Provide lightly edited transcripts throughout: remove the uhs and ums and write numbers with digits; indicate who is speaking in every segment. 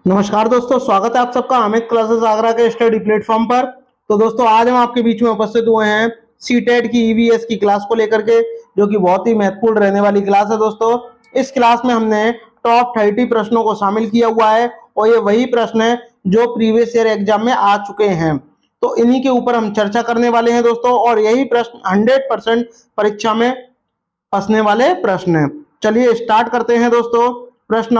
Speaker 1: नमस्कार दोस्तों, स्वागत है आप सबका अमित क्लासेस आगरा के स्टडी प्लेटफॉर्म पर। तो दोस्तों आज हम आपके बीच में उपस्थित हुए हैं सीटेट की ईवीएस की क्लास को लेकर के, जो कि बहुत ही महत्वपूर्ण रहने वाली क्लास है। दोस्तों इस क्लास में हमने टॉप 30 प्रश्नों को शामिल किया हुआ है और ये वही प्रश्न है जो प्रीवियस ईयर एग्जाम में आ चुके हैं। तो इन्हीं के ऊपर हम चर्चा करने वाले हैं दोस्तों, और यही प्रश्न 100% परीक्षा में फंसने वाले प्रश्न है। चलिए स्टार्ट करते हैं दोस्तों। प्रश्न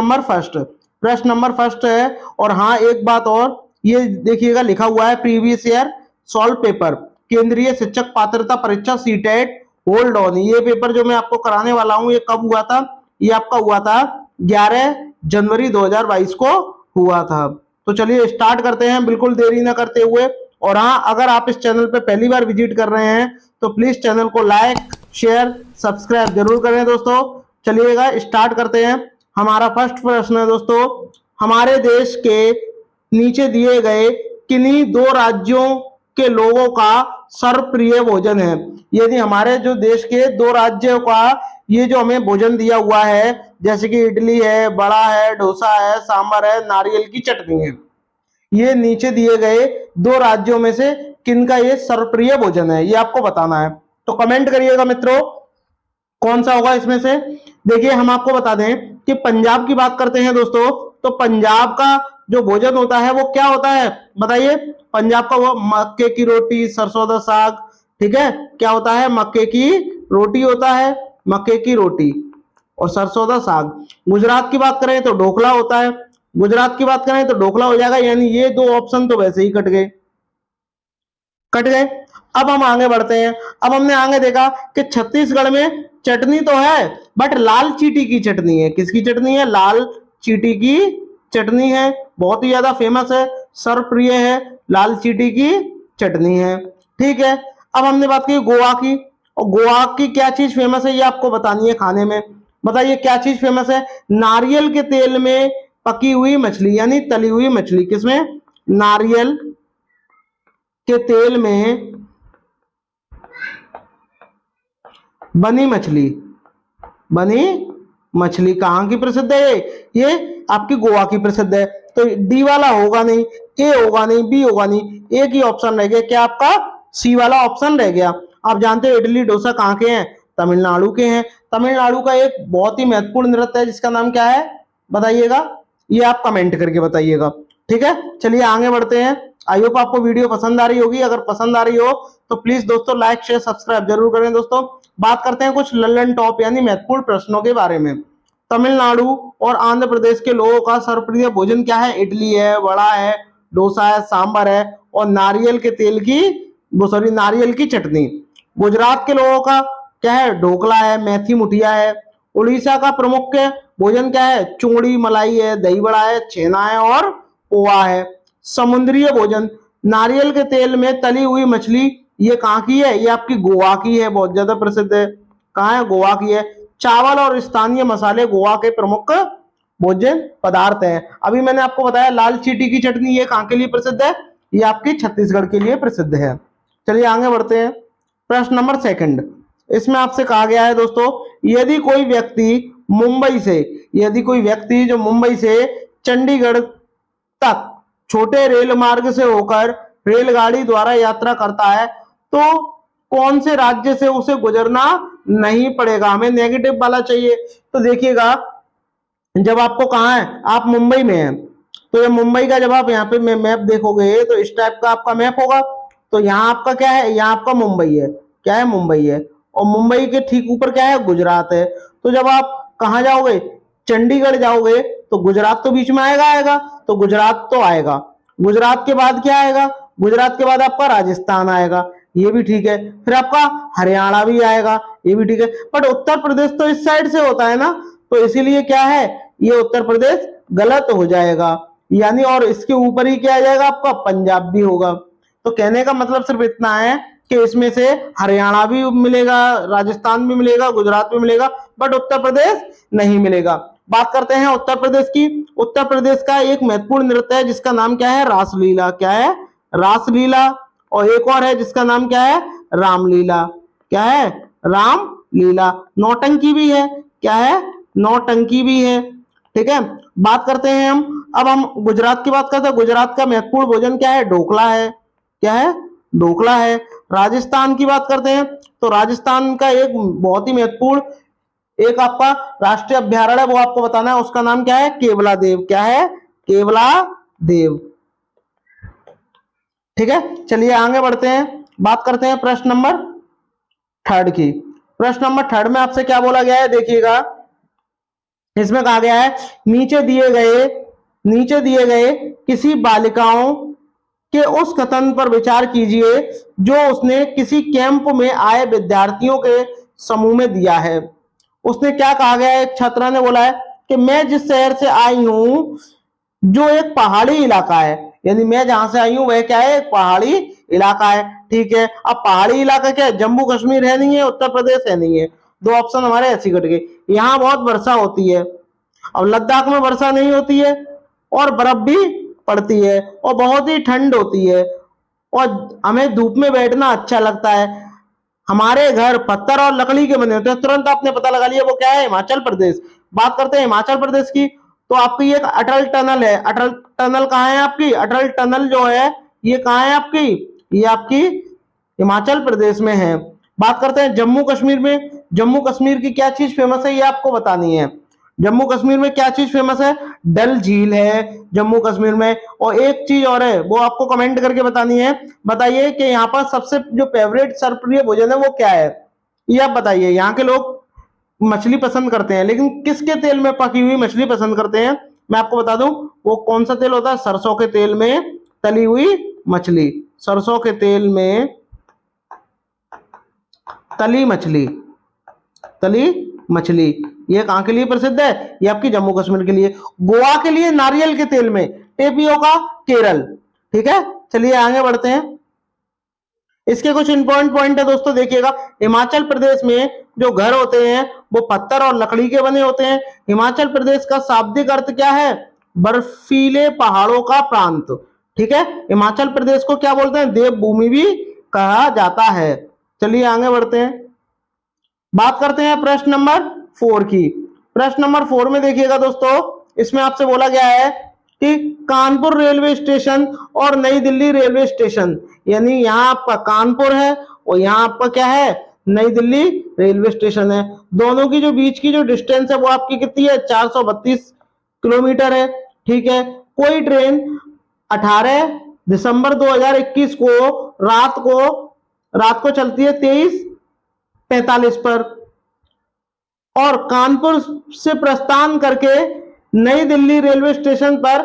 Speaker 1: नंबर फर्स्ट है। और हाँ, एक बात और, ये देखिएगा लिखा हुआ है प्रीवियस ईयर सॉल्व पेपर केंद्रीय शिक्षक पात्रता परीक्षा सीटेट होल्ड ऑन। ये पेपर जो मैं आपको कराने वाला हूँ, ये कब हुआ था? ये आपका हुआ था 11 जनवरी 2022 को हुआ था। तो चलिए स्टार्ट करते हैं बिल्कुल देरी ना करते हुए। और हाँ, अगर आप इस चैनल पे पहली बार विजिट कर रहे हैं तो प्लीज चैनल को लाइक शेयर सब्सक्राइब जरूर करें दोस्तों। चलिएगा स्टार्ट करते हैं। हमारा फर्स्ट प्रश्न है दोस्तों, हमारे देश के नीचे दिए गए किन्हीं दो राज्यों के लोगों का सर्वप्रिय भोजन है। यदि हमारे जो देश के दो राज्यों का ये जो हमें भोजन दिया हुआ है, जैसे कि इडली है, बड़ा है, डोसा है, सांभर है, नारियल की चटनी है, ये नीचे दिए गए दो राज्यों में से किनका ये सर्वप्रिय भोजन है, ये आपको बताना है। तो कमेंट करिएगा मित्रों, कौन सा होगा इसमें से। देखिए हम आपको बता दें कि पंजाब की बात करते हैं दोस्तों, तो पंजाब का जो भोजन होता है वो क्या होता है बताइए। पंजाब का वो मक्के की रोटी, सरसों का साग, ठीक है, क्या होता है? मक्के की रोटी होता है, मक्के की रोटी और सरसों का साग। गुजरात की बात करें तो ढोकला होता है, गुजरात की बात करें तो ढोकला हो जाएगा। यानी ये दो ऑप्शन तो वैसे ही कट गए। अब हम आगे बढ़ते हैं। अब हमने आगे देखा कि छत्तीसगढ़ में चटनी तो है, बट लाल चीटी की चटनी है। किसकी चटनी है? लाल चीटी की चटनी है, बहुत ही ज्यादा फेमस है, सर्वप्रिय है, लाल चीटी की चटनी है। ठीक है, अब हमने बात की गोवा की। और गोवा की क्या चीज फेमस है ये आपको बतानी है खाने में। बताइए क्या चीज फेमस है? नारियल के तेल में पकी हुई मछली, यानी तली हुई मछली। किसमें? नारियल के तेल में बनी मछली। बनी मछली कहाँ की प्रसिद्ध है? ये आपकी गोवा की प्रसिद्ध है। तो डी वाला होगा नहीं, ए होगा नहीं, बी होगा नहीं, एक ही ऑप्शन रह गया। क्या आपका? सी वाला ऑप्शन रह गया। आप जानते हो इडली डोसा कहाँ के हैं? तमिलनाडु के हैं। तमिलनाडु का एक बहुत ही महत्वपूर्ण नृत्य है जिसका नाम क्या है बताइएगा, ये आप कमेंट करके बताइएगा। ठीक है, चलिए आगे बढ़ते हैं। आई होप आपको वीडियो पसंद आ रही होगी। अगर पसंद आ रही हो तो प्लीज दोस्तों लाइक शेयर सब्सक्राइब जरूर करें दोस्तों। बात करते हैं कुछ लल्लन टॉप यानी महत्वपूर्ण प्रश्नों के बारे में। तमिलनाडु और आंध्र प्रदेश के लोगों का सर्वप्रिय भोजन क्या है? इडली है, वड़ा है, डोसा है, सांभर है और नारियल के तेल की नारियल की चटनी। गुजरात के लोगों का क्या है? ढोकला है, मेथी मुठिया है। उड़ीसा का प्रमुख भोजन क्या है? चूड़ी मलाई है, दही बड़ा है, छेना है और पोहा है। समुद्रीय भोजन नारियल के तेल में तली हुई मछली, ये कहाँ की है? ये आपकी गोवा की है, बहुत ज्यादा प्रसिद्ध है। कहाँ है? गोवा की है। चावल और स्थानीय मसाले गोवा के प्रमुख भोजन पदार्थ हैं। अभी मैंने आपको बताया लाल चीटी की चटनी, ये कहाँ के लिए प्रसिद्ध है? ये आपकी छत्तीसगढ़ के लिए प्रसिद्ध है। चलिए आगे बढ़ते हैं। प्रश्न नंबर सेकंड, इसमें आपसे कहा गया है दोस्तों, यदि कोई व्यक्ति जो मुंबई से चंडीगढ़ तक छोटे रेल मार्ग से होकर रेलगाड़ी द्वारा यात्रा करता है तो कौन से राज्य से उसे गुजरना नहीं पड़ेगा? हमें नेगेटिव वाला चाहिए। तो देखिएगा, जब आपको कहाँ है, आप मुंबई में हैं, तो ये मुंबई का जब आप यहाँ पे मैप देखोगे तो इस टाइप का आपका मैप होगा। तो यहाँ आपका क्या है? यहाँ आपका मुंबई है। क्या है? मुंबई है। और मुंबई के ठीक ऊपर क्या है? गुजरात है। तो जब आप कहाँ जाओगे? चंडीगढ़ जाओगे तो गुजरात तो बीच में आएगा। तो गुजरात तो आएगा। गुजरात के बाद क्या आएगा? गुजरात के बाद आपका राजस्थान आएगा, ये भी ठीक है। फिर आपका हरियाणा भी आएगा, ये भी ठीक है। बट उत्तर प्रदेश तो इस साइड से होता है ना, तो इसीलिए क्या है, ये उत्तर प्रदेश गलत हो जाएगा। यानी और इसके ऊपर ही क्या आ जाएगा आपका? पंजाब भी होगा। तो कहने का मतलब सिर्फ इतना है कि इसमें से हरियाणा भी मिलेगा, राजस्थान भी मिलेगा, गुजरात भी मिलेगा, बट उत्तर प्रदेश नहीं मिलेगा। बात करते हैं उत्तर प्रदेश की। उत्तर प्रदेश का एक महत्वपूर्ण नृत्य है जिसका नाम क्या है? रासलीला। क्या है? रासलीला। और एक और है जिसका नाम क्या है? रामलीला। क्या है? रामलीला। नौटंकी भी है। क्या है? नौटंकी भी है। ठीक है, बात करते हैं हम अब हम गुजरात की बात करते हैं। गुजरात का महत्वपूर्ण भोजन क्या है? ढोकला है। क्या है? ढोकला है। राजस्थान की बात करते हैं तो राजस्थान का एक बहुत ही महत्वपूर्ण एक आपका राष्ट्रीय अभ्यारण्य है, वो आपको बताना है, उसका नाम क्या है? केवला देव। क्या है? केवला देव। ठीक है, चलिए आगे बढ़ते हैं, बात करते हैं प्रश्न नंबर थर्ड की। प्रश्न नंबर थर्ड में आपसे क्या बोला गया है, देखिएगा। इसमें कहा गया है नीचे दिए गए किसी बालिकाओं के उस कथन पर विचार कीजिए जो उसने किसी कैंप में आए विद्यार्थियों के समूह में दिया है। उसने क्या कहा गया है? एक छात्रा ने बोला है कि मैं जिस शहर से आई हूं जो एक पहाड़ी इलाका है, यानी मैं जहां से आई हूं वह क्या है? एक पहाड़ी इलाका है। ठीक है, अब पहाड़ी इलाका क्या है? जम्मू कश्मीर है नहीं है, उत्तर प्रदेश है नहीं है, दो ऑप्शन हमारे ऐसे कट गए। यहाँ बहुत वर्षा होती है, अब लद्दाख में वर्षा नहीं होती है और बर्फ भी पड़ती है और बहुत ही ठंड होती है और हमें धूप में बैठना अच्छा लगता है। हमारे घर पत्थर और लकड़ी के बने होते हैं। तुरंत आपने पता लगा लिया वो क्या है? हिमाचल प्रदेश। बात करते हैं हिमाचल प्रदेश की, तो आपकी एक अटल टनल है। अटल टनल कहाँ है आपकी? अटल टनल जो है ये कहाँ है आपकी? ये आपकी हिमाचल प्रदेश में है। बात करते हैं जम्मू कश्मीर में। जम्मू कश्मीर की क्या चीज फेमस है ये आपको बतानी है। जम्मू कश्मीर में क्या चीज फेमस है? डल झील है जम्मू कश्मीर में। और एक चीज और है, वो आपको कमेंट करके बतानी है। बताइए कि यहाँ पर सबसे जो फेवरेट सर्वप्रिय भोजन है वो क्या है, ये आप बताइए। यहाँ के लोग मछली पसंद करते हैं, लेकिन किसके तेल में पकी हुई मछली पसंद करते हैं? मैं आपको बता दूं वो कौन सा तेल होता है? सरसों के तेल में तली हुई मछली। सरसों के तेल में तली मछली। तली मछली ये कहां के लिए प्रसिद्ध है? ये आपकी जम्मू कश्मीर के लिए। गोवा के लिए नारियल के तेल में, टेपियोका केरल। ठीक है, चलिए आगे बढ़ते हैं। इसके कुछ इंपॉर्टेंट पॉइंट है दोस्तों, देखिएगा। हिमाचल प्रदेश में जो घर होते हैं वो पत्थर और लकड़ी के बने होते हैं। हिमाचल प्रदेश का शाब्दिक अर्थ क्या है? बर्फीले पहाड़ों का प्रांत। ठीक है, हिमाचल प्रदेश को क्या बोलते हैं? देवभूमि भी कहा जाता है। चलिए आगे बढ़ते हैं, बात करते हैं प्रश्न नंबर 4 की। प्रश्न नंबर 4 में देखिएगा दोस्तों, इसमें आपसे बोला गया है कि कानपुर रेलवे स्टेशन और नई दिल्ली रेलवे स्टेशन, यानी यहाँ आपका कानपुर है और यहाँ आपका क्या है? नई दिल्ली रेलवे स्टेशन है। दोनों की जो बीच की जो डिस्टेंस है वो आपकी कितनी है? 432 किलोमीटर है। ठीक है, कोई ट्रेन 18 दिसंबर 2021 को रात को चलती है 23:45 पर और कानपुर से प्रस्थान करके नई दिल्ली रेलवे स्टेशन पर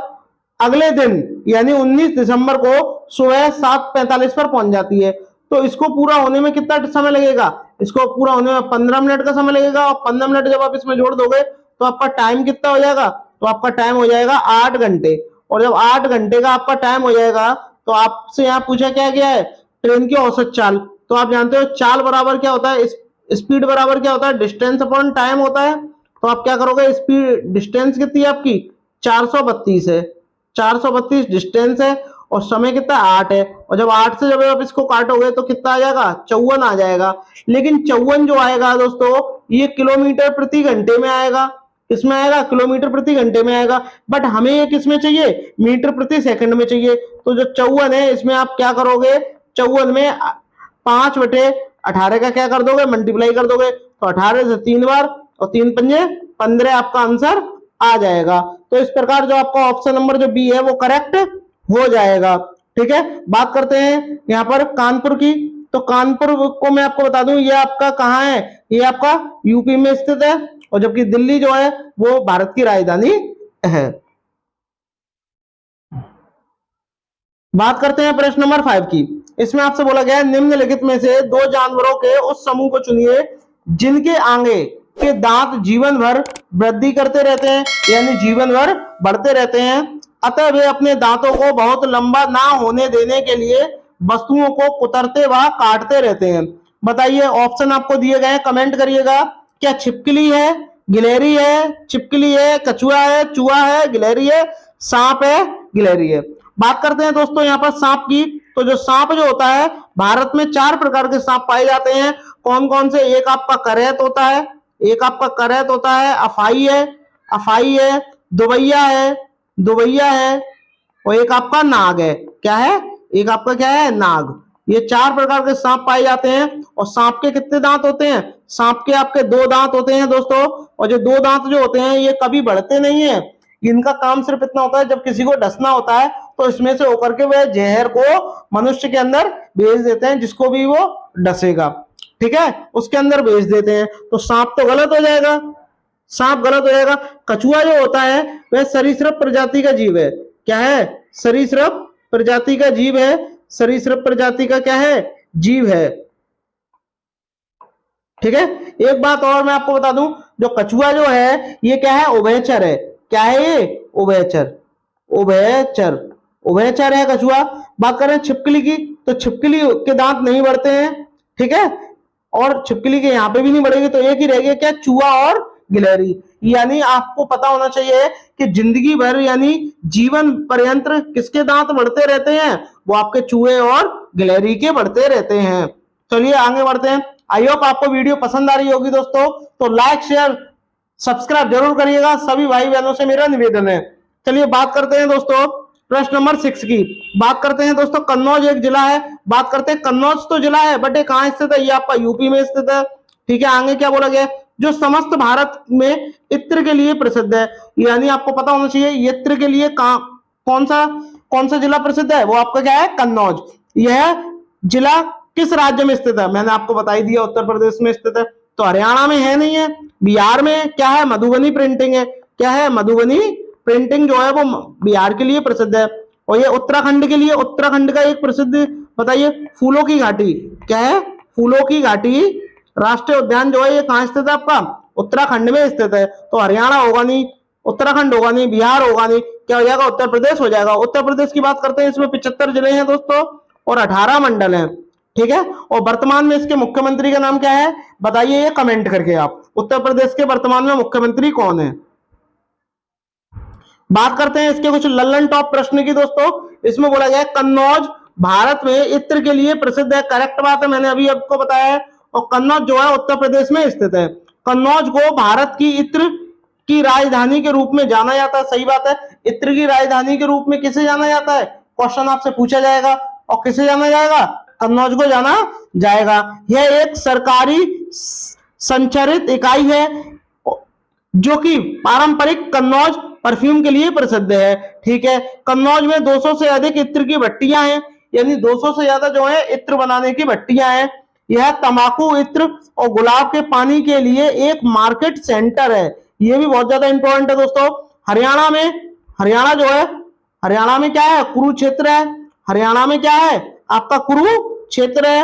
Speaker 1: अगले दिन यानी 19 दिसंबर को सुबह 7:45 पर पहुंच जाती है। तो इसको पूरा होने में कितना समय लगेगा? इसको पूरा होने में 15 मिनट का समय लगेगा और 15 मिनट जब आप इसमें जोड़ दोगे तो आपका टाइम कितना हो जाएगा? तो आपका टाइम हो जाएगा 8 घंटे। और जब 8 घंटे का आपका टाइम हो जाएगा तो आपसे यहाँ पूछा क्या गया है? ट्रेन की औसत चाल। तो आप जानते हो चाल बराबर क्या होता है? स्पीड बराबर क्या होता है? डिस्टेंस अपॉन टाइम होता है। तो आप क्या करोगे? स्पीड डिस्टेंस कितनी है आपकी? 432 है। 432 डिस्टेंस है और समय कितना? 8 है। और जब 8 से जब आप इसको काटोगे तो कितना आ जाएगा? 54 आ जाएगा। लेकिन 54 जो आएगा दोस्तों ये किलोमीटर प्रति घंटे में आएगा। किसमें आएगा? किलोमीटर प्रति घंटे में आएगा। बट हमें ये किसमें चाहिए? मीटर प्रति सेकंड में चाहिए। तो जो 54 है इसमें आप क्या करोगे? 54 में 5/18 का क्या कर दोगे? मल्टीप्लाई कर दोगे। तो 18 से 3 बार और 3 पंजे 15 आपका आंसर आ जाएगा। तो इस प्रकार जो आपका ऑप्शन नंबर जो बी है वो करेक्ट हो जाएगा। ठीक है, बात करते हैं यहाँ पर कानपुर की। तो कानपुर को मैं आपको बता दूं ये आपका कहाँ है? ये आपका यूपी में स्थित है और जबकि दिल्ली जो है वो भारत की राजधानी है। बात करते हैं प्रश्न नंबर 5 की। इसमें आपसे बोला गया है निम्नलिखित में से दो जानवरों के उस समूह को चुनिए जिनके आगे के दांत जीवन भर वृद्धि करते रहते हैं, यानी जीवन भर बढ़ते रहते हैं, अतः वे अपने दांतों को बहुत लंबा ना होने देने के लिए वस्तुओं को कुतरते व काटते रहते हैं। बताइए, ऑप्शन आपको दिए गए हैं, कमेंट करिएगा। क्या छिपकली है, गिलहरी है, छिपकली है, कछुआ है, चूहा है, गिलहरी है, सांप है, गिलहरी है। बात करते हैं दोस्तों यहाँ पर सांप की। तो जो सांप जो होता है, भारत में 4 प्रकार के सांप पाए जाते हैं। कौन कौन से? एक आपका करैत होता है, अफाई है, दुबैया है, दुबैया है और एक आपका नाग है। क्या है? एक आपका क्या है? नाग। ये 4 प्रकार के सांप पाए जाते हैं। और सांप के कितने दांत होते हैं? सांप के आपके 2 दांत होते हैं दोस्तों। और जो 2 दांत जो होते हैं ये कभी बढ़ते नहीं है। इनका काम सिर्फ इतना होता है, जब किसी को डसना होता है तो इसमें से होकर के वह जहर को मनुष्य के अंदर भेज देते हैं, जिसको भी वो डसेगा, ठीक है, उसके अंदर भेज देते हैं। तो सांप तो गलत हो जाएगा, सांप गलत हो जाएगा। कछुआ जो होता है वह सरीसृप प्रजाति का जीव है। क्या है? सरीसृप प्रजाति का जीव है। सरीसृप प्रजाति का क्या है? जीव है, ठीक है। एक बात और मैं आपको बता दूं, जो कछुआ जो है ये क्या है? उभयचर है। क्या है ये? उभयचर। उभयचर, उभयचर है कछुआ। बात करें छिपकली की, तो छिपकली के दांत नहीं बढ़ते हैं, ठीक है, और छिपकली के यहाँ पे भी नहीं बढ़ेगी, तो एक ही रहेगी क्या? चूहा और गिलहरी। यानी आपको पता होना चाहिए कि जिंदगी भर यानी जीवन पर्यंत किसके दांत बढ़ते रहते हैं? वो आपके चूहे और गिलहरी के बढ़ते रहते हैं। चलिए आगे बढ़ते हैं। आई होप आपको वीडियो पसंद आ रही होगी दोस्तों, तो लाइक शेयर सब्सक्राइब जरूर करिएगा, सभी भाई बहनों से मेरा निवेदन है। चलिए बात करते हैं दोस्तों प्रश्न नंबर 6 की। बात करते हैं दोस्तों, कन्नौज एक जिला है। बात करते हैं, कन्नौज तो जिला है बट ये कहां स्थित है? ये आपका यूपी में स्थित है, ठीक है। आगे क्या बोला गया? जो समस्त भारत में इत्र के लिए प्रसिद्ध है। यानी आपको पता होना चाहिए इत्र के लिए कौन सा जिला प्रसिद्ध है? वो आपका क्या है? कन्नौज। यह जिला किस राज्य में स्थित है? मैंने आपको बता ही दिया, उत्तर प्रदेश में स्थित है। तो हरियाणा में है नहीं है। बिहार में क्या है? मधुबनी प्रिंटिंग है। क्या है? मधुबनी प्रिंटिंग जो है वो बिहार के लिए प्रसिद्ध है। और ये उत्तराखंड के लिए, उत्तराखंड का एक प्रसिद्ध बताइए, फूलों की घाटी। क्या है? फूलों की घाटी राष्ट्रीय उद्यान जो है ये कहां स्थित है? आपका उत्तराखंड में स्थित है। तो हरियाणा होगा नहीं, उत्तराखंड होगा नहीं, बिहार होगा नहीं, क्या हो जाएगा? उत्तर प्रदेश हो जाएगा। उत्तर प्रदेश की बात करते हैं, इसमें 75 जिले हैं दोस्तों और 18 मंडल हैं, ठीक है। और वर्तमान में इसके मुख्यमंत्री का नाम क्या है? बताइए ये कमेंट करके आप, उत्तर प्रदेश के वर्तमान में मुख्यमंत्री कौन है? बात करते हैं इसके कुछ लल्लन टॉप प्रश्न की दोस्तों। इसमें बोला गया है कन्नौज भारत में इत्र के लिए प्रसिद्ध है। करेक्ट बात है, मैंने अभी आपको बताया है। और कन्नौज जो है उत्तर प्रदेश में स्थित है। कन्नौज को भारत की इत्र की राजधानी के रूप में जाना जाता है। सही बात है, इत्र की राजधानी के रूप में किसे जाना जाता है? क्वेश्चन आपसे पूछा जाएगा। और किसे जाना जाएगा? कन्नौज को जाना जाएगा। यह एक सरकारी संचालित इकाई है जो कि पारंपरिक कन्नौज परफ्यूम के लिए प्रसिद्ध है, ठीक है। कन्नौज में 200 से अधिक इत्र की भट्टियां हैं, यानी 200 से ज्यादा जो है इत्र बनाने की भट्टियां हैं। यह तंबाकू इत्र और गुलाब के पानी के लिए एक मार्केट सेंटर है। ये भी बहुत ज्यादा इंपॉर्टेंट है दोस्तों। हरियाणा में, हरियाणा जो है, हरियाणा में क्या है? कुरुक्षेत्र है। हरियाणा में क्या है? आपका कुरुक्षेत्र है।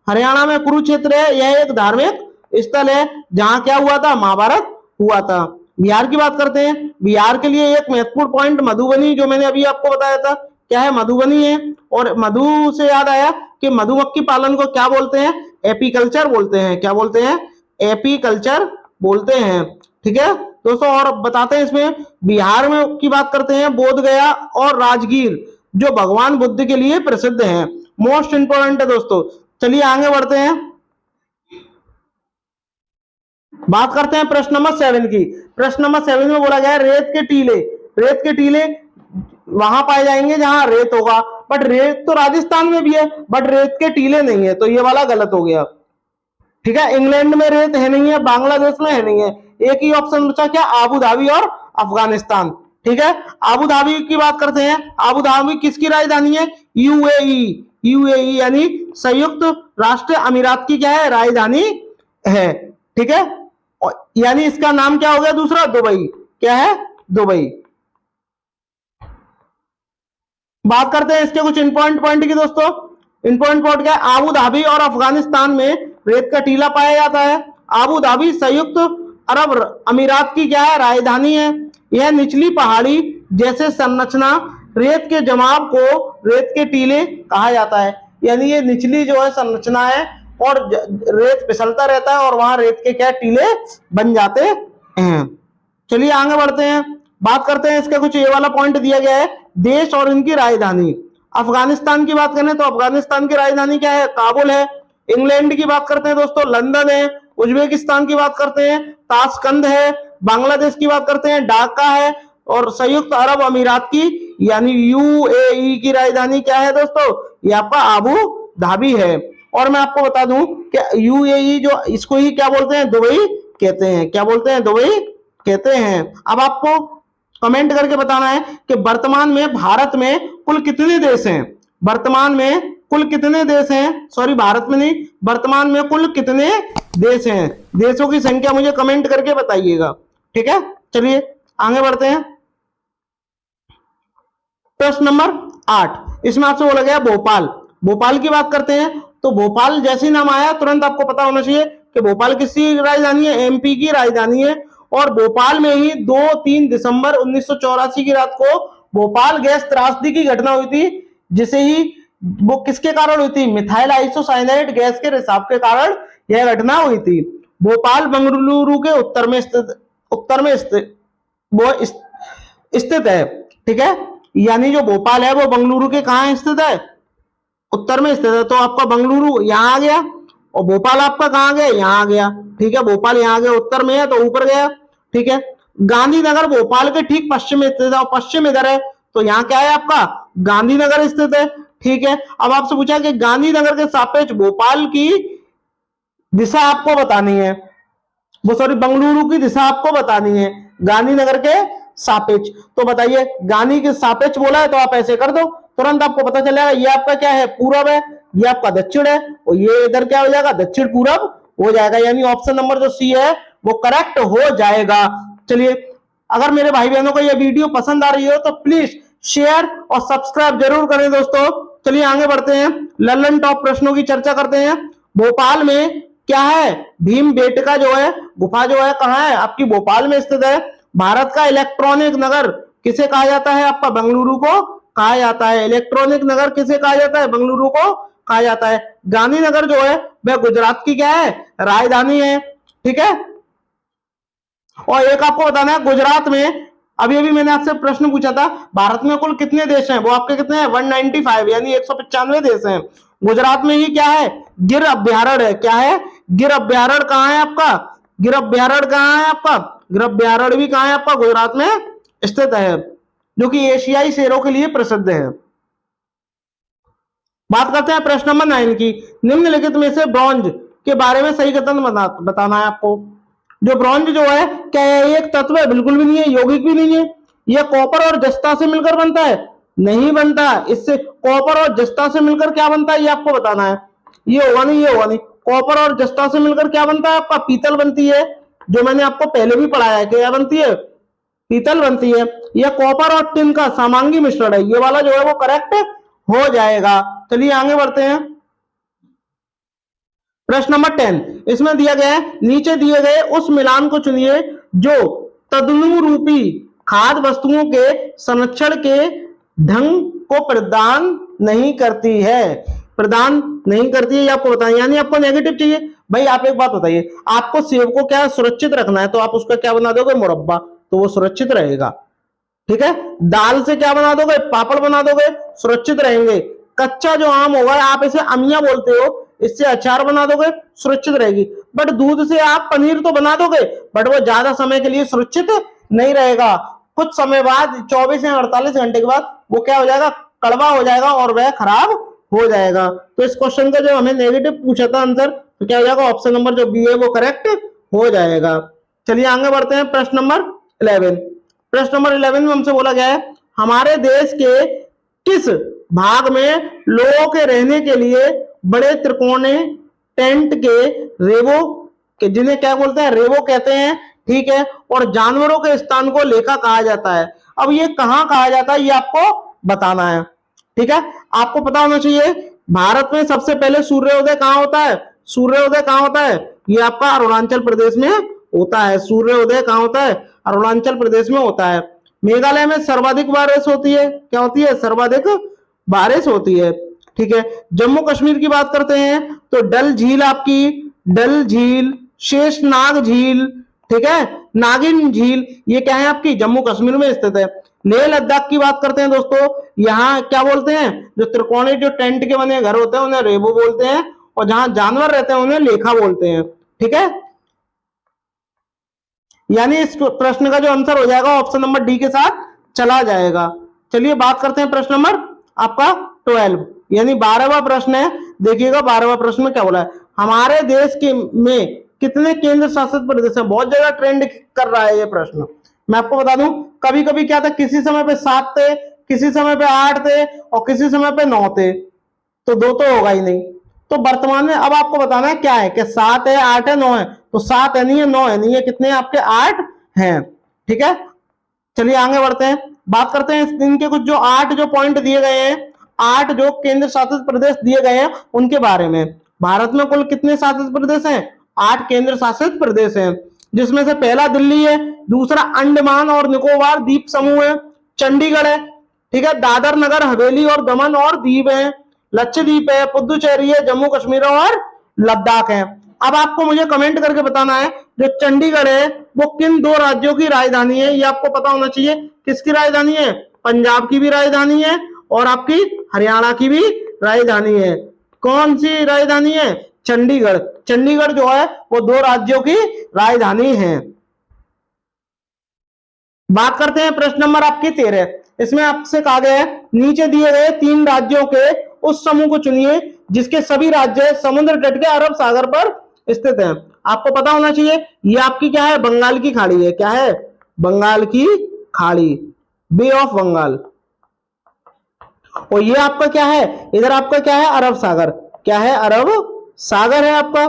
Speaker 1: हरियाणा में कुरुक्षेत्र है। यह एक धार्मिक स्थल है जहां क्या हुआ था? महाभारत हुआ था। बिहार की बात करते हैं। बिहार के लिए एक महत्वपूर्ण पॉइंट मधुबनी, जो मैंने अभी आपको बताया था, क्या है? मधुबनी है। और मधु से याद आया कि मधुमक्खी पालन को क्या बोलते हैं? एपीकल्चर बोलते हैं। क्या बोलते हैं? एपीकल्चर बोलते हैं, ठीक है दोस्तों। और बताते हैं इसमें बिहार में की बात करते हैं, बोधगया और राजगीर जो भगवान बुद्ध के लिए प्रसिद्ध हैं। मोस्ट इंपोर्टेंट है दोस्तों। चलिए आगे बढ़ते हैं, बात करते हैं प्रश्न नंबर 7 की। प्रश्न नंबर 7 में बोला गया है रेत के टीले। रेत के टीले वहां पाए जाएंगे जहां रेत होगा, बट रेत तो राजस्थान में भी है, बट रेत के टीले नहीं है, तो ये वाला गलत हो गया, ठीक है। इंग्लैंड में रेत है नहीं है, बांग्लादेश में है नहीं है। एक ही ऑप्शन बचा, क्या? आबू धाबी और अफगानिस्तान, ठीक है। आबू धाबी की बात करते हैं। आबू धाबी किसकी राजधानी है? यूएई। यूएई यानी संयुक्त राष्ट्र अमीरात की क्या है? राजधानी है, ठीक है। यानी इसका नाम क्या हो गया दूसरा? दुबई। क्या है? दुबई। बात करते हैं इसके कुछ इंपॉर्टेंट पॉइंट की दोस्तों। इंपॉर्टेंट पॉइंट क्या है? आबू धाबी और अफगानिस्तान में रेत का टीला पाया जाता है। आबू धाबी संयुक्त अरब अमीरात की क्या है? राजधानी है। यह निचली पहाड़ी जैसे संरचना रेत के जमाव को रेत के टीले कहा जाता है। यानी ये निचली जो है संरचना है और रेत फिसलता रहता है और वहां रेत के क्या टीले बन जाते हैं। चलिए आगे बढ़ते हैं, बात करते हैं इसका कुछ ये वाला पॉइंट दिया गया है, देश और इनकी राजधानी। अफगानिस्तान की बात करें तो अफगानिस्तान की राजधानी क्या है? काबुल है। इंग्लैंड की बात करते हैं दोस्तों, लंदन है। उज्बेकिस्तान की बात करते हैं, ताशकंद है। बांग्लादेश की बात करते हैं, ढाका है। और संयुक्त अरब अमीरात की यानी यूएई की राजधानी क्या है दोस्तों? ये आपका आबू धाबी है। और मैं आपको बता दूं कि यूएई जो इसको ही क्या बोलते हैं? दुबई कहते हैं। क्या बोलते हैं? दुबई कहते हैं। अब आपको कमेंट करके बताना है कि वर्तमान में भारत में कुल कितने देश हैं? वर्तमान में कुल कितने देश हैं? सॉरी, भारत में नहीं, वर्तमान में कुल कितने देश हैं? देशों की संख्या मुझे कमेंट करके बताइएगा। ठीक है, चलिए आगे बढ़ते हैं। प्रश्न नंबर 8, इसमें आपसे बोला गया भोपाल। भोपाल की बात करते हैं तो भोपाल जैसे ही नाम आया तुरंत आपको पता होना चाहिए कि भोपाल किसकी राजधानी है? एमपी की राजधानी है। और भोपाल में ही 2-3 दिसंबर 1984 की रात को भोपाल गैस त्रासदी की घटना हुई थी, जिसे ही वो किसके कारण हुई थी? मिथाइल आइसोसाइनाइड गैस के रिसाव के कारण यह घटना हुई थी। भोपाल बेंगलुरु के उत्तर में स्थित वो स्थित है। ठीक है, यानी जो भोपाल है वो बेंगलुरु के कहाँ स्थित है? उत्तर में स्थित है। तो आपका बेंगलुरु यहाँ आ गया और भोपाल आपका कहाँ गया? यहाँ आ गया। ठीक है, भोपाल यहाँ आ गया, उत्तर में है तो ऊपर गया। ठीक है, गांधीनगर भोपाल के ठीक पश्चिम में स्थित है और पश्चिम इधर है, तो यहाँ क्या है आपका? गांधीनगर स्थित है। ठीक है, अब आपसे पूछा कि गांधीनगर के सापेक्ष भोपाल की दिशा आपको बतानी है, वो सॉरी बेंगलुरु की दिशा आपको बतानी है गांधीनगर के सापेक्ष। तो बताइए, गांधी के सापेक्ष बोला है तो आप ऐसे कर दो, तुरंत आपको पता चलेगा ये आपका क्या है? पूरब है, ये आपका दक्षिण है और ये इधर क्या हो जाएगा? दक्षिण पूरब हो जाएगा। यानी ऑप्शन नंबर जो सी है वो करेक्ट हो जाएगा। चलिए, अगर मेरे भाई बहनों को यह वीडियो पसंद आ रही हो तो प्लीज शेयर और सब्सक्राइब जरूर करें दोस्तों। चलिए आगे बढ़ते हैं, लल्लन टॉप प्रश्नों की चर्चा करते हैं। भोपाल में क्या है? भीम बेटका जो है गुफा जो है कहाँ है? आपकी भोपाल में स्थित है। भारत का इलेक्ट्रॉनिक नगर किसे कहा जाता है? आपका बेंगलुरु को कहा जाता है। इलेक्ट्रॉनिक नगर किसे कहा जाता है? बेंगलुरु को कहा जाता है। गांधीनगर जो है वह गुजरात की क्या है? राजधानी है। ठीक है, और एक आपको बताना है, गुजरात में अभी अभी मैंने आपसे प्रश्न पूछा था भारत में कुल कितने देश हैं? वो आपके कितने हैं? 195 यानी 195 देश हैं। गुजरात में ही क्या है? गिर अभ्यारण्य है। क्या है? गिर अभ्यारण्य कहाँ है आपका? गिर अभ्यारण्य कहाँ है आपका? गिर अभ्यारण्य भी कहाँ है आपका? गुजरात में स्थित है, जो कि एशियाई शेरों के लिए प्रसिद्ध है। बात करते हैं प्रश्न नंबर 9 की। निम्नलिखित में से ब्रॉन्ज के बारे में सही कथन बताना है आपको। जो ब्रॉन्ज जो है क्या है? एक तत्व है? बिल्कुल भी नहीं है, यौगिक भी नहीं है। यह कॉपर और जस्ता से मिलकर बनता है? नहीं बनता। इससे कॉपर और जस्ता से मिलकर क्या बनता है ये आपको बताना है। ये होगा नहीं, ये होगा नहीं। कॉपर और जस्ता से मिलकर क्या बनता है आपका? पीतल बनती है, जो मैंने आपको पहले भी पढ़ाया है। क्या बनती है? पीतल बनती है। यह कॉपर और टिन का समांगी मिश्रण है। ये वाला जो है वो करेक्ट हो जाएगा। चलिए आगे बढ़ते हैं। प्रश्न नंबर 10, इसमें दिया गया है नीचे दिए गए उस मिलान को चुनिए जो तदनुरूपी खाद्य वस्तुओं के संरक्षण के ढंग को प्रदान नहीं करती है। प्रदान नहीं करती है, ये आपको बताएं। यानी आपको नेगेटिव चाहिए। भाई आप एक बात बताइए, आपको सेब को क्या सुरक्षित रखना है तो आप उसका क्या बना दोगे? मुरब्बा, तो वो सुरक्षित रहेगा। ठीक है, दाल से क्या बना दोगे? पापड़ बना दोगे, सुरक्षित रहेंगे। कच्चा जो आम होगा आप इसे अमिया बोलते हो, इससे अचार बना दोगे, सुरक्षित रहेगी। बट दूध से आप पनीर तो बना दोगे, बट वो ज्यादा समय के लिए सुरक्षित नहीं रहेगा। कुछ समय बाद 24 या 48 घंटे के बाद वो क्या हो जाएगा? कड़वा हो जाएगा और वह खराब हो जाएगा। तो इस क्वेश्चन का जो हमें नेगेटिव पूछा था आंसर, तो क्या हो जाएगा? ऑप्शन नंबर जो बी है वो करेक्ट हो जाएगा। चलिए आगे बढ़ते हैं। प्रश्न नंबर 11। प्रश्न नंबर 11 में हमसे बोला गया है हमारे देश के किस भाग में लोगों के रहने के लिए बड़े त्रिकोणीय टेंट के रेवो के, जिन्हें क्या बोलते हैं? रेवो कहते हैं। ठीक है, और जानवरों के स्थान को लेखा कहा जाता है। अब ये कहाँ कहा जाता है ये आपको बताना है। ठीक है, आपको पता होना चाहिए भारत में सबसे पहले सूर्योदय कहाँ होता है? सूर्योदय कहाँ होता है? ये आपका अरुणाचल प्रदेश में होता है। सूर्योदय कहाँ होता है? अरुणाचल प्रदेश में होता है। मेघालय में सर्वाधिक बारिश होती है। क्या होती है? सर्वाधिक बारिश होती है। ठीक है, जम्मू कश्मीर की बात करते हैं तो डल झील, आपकी डल झील, शेषनाग झील, ठीक है, नागिन झील, ये क्या है? आपकी जम्मू कश्मीर में स्थित है। लेह लद्दाख की बात करते हैं दोस्तों, यहाँ क्या बोलते हैं? जो त्रिकोणीय जो टेंट के बने घर होते हैं उन्हें रेबो बोलते हैं, और जहां जानवर रहते हैं उन्हें लेखा बोलते हैं। ठीक है, यानी इस प्रश्न का जो आंसर हो जाएगा ऑप्शन नंबर डी के साथ चला जाएगा। चलिए बात करते हैं प्रश्न नंबर आपका 12, यानी 12वां प्रश्न है। देखिएगा 12वां प्रश्न में क्या बोला है, हमारे देश के में कितने केंद्र शासित प्रदेश हैं। बहुत ज्यादा ट्रेंड कर रहा है ये प्रश्न। मैं आपको बता दूं, कभी कभी क्या था, किसी समय पे 7 थे, किसी समय पे 8 थे और किसी समय पे 9 थे, तो 2 तो होगा ही नहीं। तो वर्तमान में अब आपको बताना है क्या है, कि 7 है, 8 है, 9 है। तो 7 है नहीं है, 9 है नहीं है, कितने हैं आपके, 8 हैं। ठीक है, चलिए आगे बढ़ते हैं, बात करते हैं इनके कुछ जो 8 जो पॉइंट दिए गए हैं, 8 जो केंद्र शासित प्रदेश दिए गए हैं उनके बारे में। भारत में कुल कितने शासित प्रदेश हैं, 8 केंद्र शासित प्रदेश हैं, जिसमें से पहला दिल्ली है, दूसरा अंडमान और निकोबार द्वीप समूह है, चंडीगढ़ है, ठीक है, दादर नगर हवेली और दमन और दीव है, लक्षद्वीप है, पुदुचेरी है, जम्मू कश्मीर और लद्दाख है। अब आपको मुझे कमेंट करके बताना है, जो चंडीगढ़ है वो किन 2 राज्यों की राजधानी है, ये आपको पता होना चाहिए। किसकी राजधानी है, पंजाब की भी राजधानी है और आपकी हरियाणा की भी राजधानी है। कौन सी राजधानी है, चंडीगढ़। चंडीगढ़ जो है वो 2 राज्यों की राजधानी है। बात करते हैं प्रश्न नंबर आपकी 13, इसमें आपसे कहा गया है, नीचे दिए गए 3 राज्यों के उस समूह को चुनिए जिसके सभी राज्य समुद्र तट के अरब सागर पर स्थित हैं। आपको पता होना चाहिए, ये आपकी क्या है, बंगाल की खाड़ी है। क्या है, बंगाल की खाड़ी, बे ऑफ बंगाल। और ये आपका क्या है, इधर आपका क्या है, अरब सागर। क्या है, अरब सागर है आपका।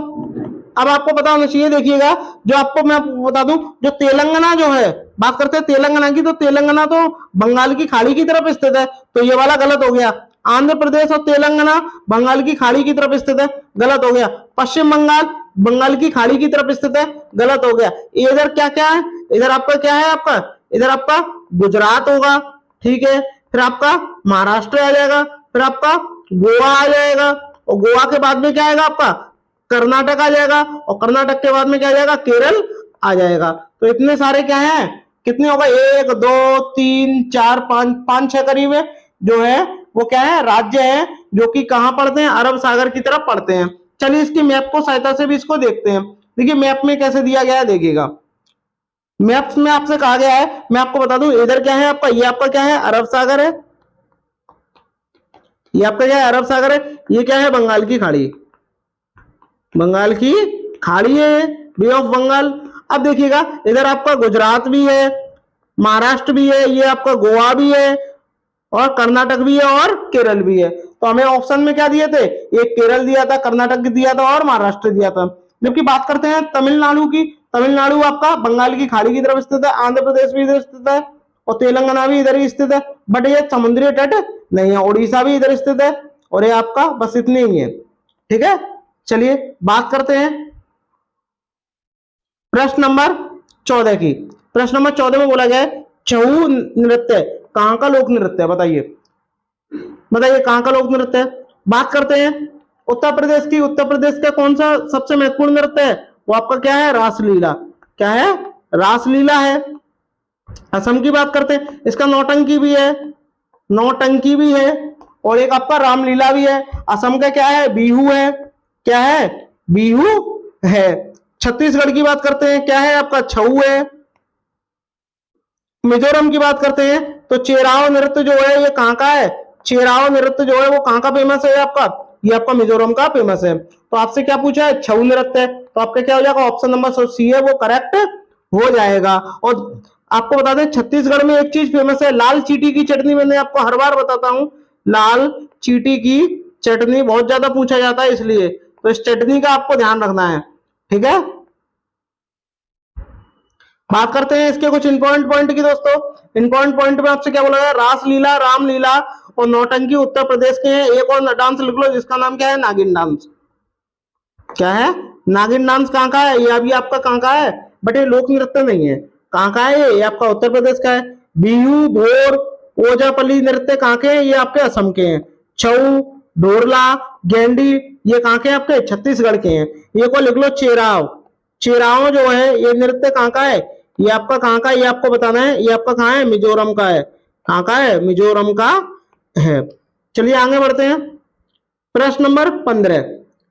Speaker 1: अब आपको पता होना चाहिए, देखिएगा जो आपको मैं बता दूं, जो तेलंगाना जो है, बात करते हैं तेलंगाना की, तो तेलंगाना तो बंगाल की खाड़ी की तरफ स्थित है, तो ये वाला गलत हो गया। आंध्र प्रदेश और तेलंगाना बंगाल की खाड़ी की तरफ स्थित है, गलत हो गया। पश्चिम बंगाल बंगाल की खाड़ी की तरफ स्थित है, गलत हो गया। इधर क्या क्या है, इधर आपका क्या है, आपका इधर आपका गुजरात होगा, ठीक है, फिर आपका महाराष्ट्र आ जाएगा, फिर आपका गोवा आ जाएगा, और गोवा के बाद में क्या आएगा आपका, कर्नाटक आ जाएगा, और कर्नाटक के बाद में क्या आ जाएगा, केरल आ जाएगा। तो इतने सारे क्या है, कितने होगा, 1 2 3 4 5 5 6 करीब है जो है वो क्या है, राज्य है जो कि कहां पड़ते हैं, अरब सागर की तरफ पड़ते हैं। चलिए इसकी मैप को सहायता से भी इसको देखते हैं। देखिए मैप में कैसे दिया गया है, देखिएगा मैप्स में आपसे कहा गया है, मैं आपको बता दूं, इधर क्या है आपका, ये आपका क्या है, अरब सागर है, ये आपका क्या है, अरब सागर है, ये क्या है, बंगाल की खाड़ी, बंगाल की खाड़ी है, बे ऑफ बंगाल। अब देखिएगा इधर आपका गुजरात भी है, महाराष्ट्र भी है, ये आपका गोवा भी है, और कर्नाटक भी है, और केरल भी है। तो हमें ऑप्शन में क्या दिए थे, एक केरल दिया था, कर्नाटक दिया था, और महाराष्ट्र दिया था। जबकि बात करते हैं तमिलनाडु की, तमिलनाडु आपका बंगाल की खाड़ी की तरफ स्थित है, आंध्र प्रदेश भी इधर स्थित है, और तेलंगाना भी इधर ही स्थित है, बट ये समुद्री तट नहीं है। उड़ीसा भी इधर स्थित है, और ये आपका बस इतने ही है। ठीक है, चलिए बात करते हैं प्रश्न नंबर 14 की। प्रश्न नंबर 14 में बोला गया है, छऊ नृत्य कहां का लोक नृत्य है, बताइए बताइए कहां का लोक नृत्य है। बात करते हैं उत्तर प्रदेश की, उत्तर प्रदेश का कौन सा सबसे महत्वपूर्ण नृत्य है, वो आपका क्या है, रासलीला। क्या है, रासलीला है। असम की बात करते हैं, इसका नौटंकी भी है, नौटंकी भी है, और एक आपका रामलीला भी है। असम का क्या है, बिहू है। क्या है, बिहू है। छत्तीसगढ़ की बात करते हैं, क्या है आपका, छऊ है। मिजोरम की बात करते हैं तो चेराव नृत्य जो है ये कहां का है, चेराव नृत्य जो है वो कहां का फेमस है आपका, ये आपका मिजोरम का फेमस है। तो आपसे क्या पूछा है, छऊ नृत्य, तो आपका क्या हो जाएगा, ऑप्शन नंबर सी है वो करेक्ट हो जाएगा। और आपको बता दें छत्तीसगढ़ में एक चीज फेमस है, लाल चीटी की चटनी। मैंने आपको हर बार बताता हूं, लाल चीटी की चटनी बहुत ज्यादा पूछा जाता है, इसलिए तो इस चटनी का आपको ध्यान रखना है। ठीक है, बात करते हैं इसके कुछ इंपॉर्टेंट पॉइंट की दोस्तों। इंपॉर्टेंट पॉइंट में आपसे क्या बोला गया, रासलीला, रामलीला और नौटंकी उत्तर प्रदेश के हैं। एक और डांस लिख लो जिसका नाम क्या है, नागिन डांस। क्या है, नागिन डांस कहाँ का है, ये अभी आपका कहाँ का है, बट ये लोक नृत्य नहीं है। कहाँ का है ये आपका उत्तर प्रदेश का है। बिहू, भोर, ओजापल्ली नृत्य कहाँ के हैं, ये आपके असम के हैं। छऊ, ढोरला, गेंडी ये कहाँ के आपके, छत्तीसगढ़ के हैं। ये को लिख लो चेराव। चेराव जो है ये नृत्य कहाँ का है, ये आपका कहाँ का, ये आपको बताना है, ये आपका कहाँ है, मिजोरम का है। कहाँ का है, मिजोरम का है। चलिए आगे बढ़ते हैं प्रश्न नंबर 15।